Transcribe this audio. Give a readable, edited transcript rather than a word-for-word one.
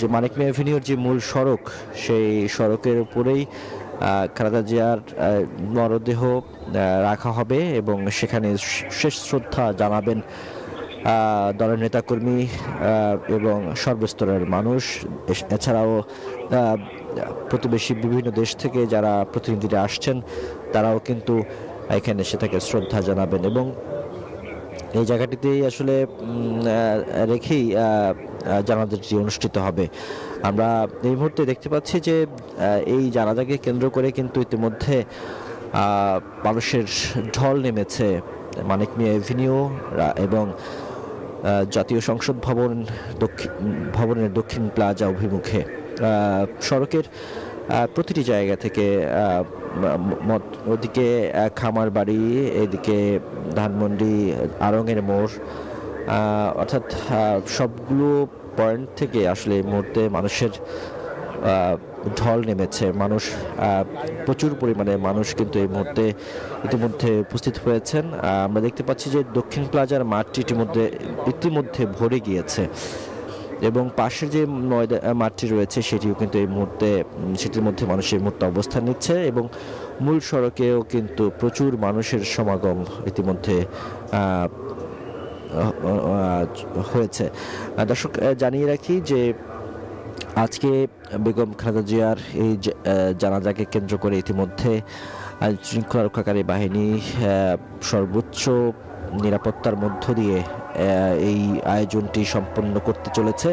যে মানিক মিয়া এভিনিউর যে মূল সড়ক, সেই সড়কের উপরেই খালেদা জিয়ার মরদেহ রাখা হবে এবং সেখানে শেষ শ্রদ্ধা জানাবেন দলের নেতাকর্মী এবং সর্বস্তরের মানুষ। এছাড়াও আ প্রতিবেশী বিভিন্ন দেশ থেকে যারা প্রতিনিধিরা আসছেন, তারাও কিন্তু এখানে এসে তাকে শ্রদ্ধা জানাবেন এবং এই জায়গাটিতেই আসলে রেখেই জানাজাটি অনুষ্ঠিত হবে। আমরা এই মুহূর্তে দেখতে পাচ্ছি যে এই জানাজাকে কেন্দ্র করে কিন্তু ইতিমধ্যে আ মানুষের ঢল নেমেছে মানিক মিয়া এভিনিউ এবং জাতীয় সংসদ ভবনের দক্ষিণ প্লাজা অভিমুখে। সড়কের প্রতিটি জায়গা থেকে ওদিকে খামারবাড়ি, এদিকে ধানমন্ডি, আড়ং-এর মোড়, অর্থাৎ সবগুলো পয়েন্ট থেকে আসলে এই মুহূর্তে মানুষের ঢল নেমেছে। প্রচুর পরিমাণে মানুষ কিন্তু এই মুহূর্তে ইতিমধ্যে উপস্থিত হয়েছেন। আমরা দেখতে পাচ্ছি যে দক্ষিণ প্লাজার মাঠটি ইতিমধ্যে ভরে গিয়েছে এবং পাশের যে মাঠটি রয়েছে সেটিও কিন্তু এই মুহূর্তে সেটির মধ্যে মানুষ এই মুহূর্তে অবস্থান নিচ্ছে এবং মূল সড়কেও কিন্তু প্রচুর মানুষের সমাগম ইতিমধ্যে হয়েছে। দর্শক, জানিয়ে রাখি যে আজকে বেগম খালেদা জিয়ার এই জানাজাকে কেন্দ্র করে ইতিমধ্যে আইনশৃঙ্খলা রক্ষাকারী বাহিনী সর্বোচ্চ নিরাপত্তার মধ্য দিয়ে এই আয়োজনটি সম্পন্ন করতে চলেছে।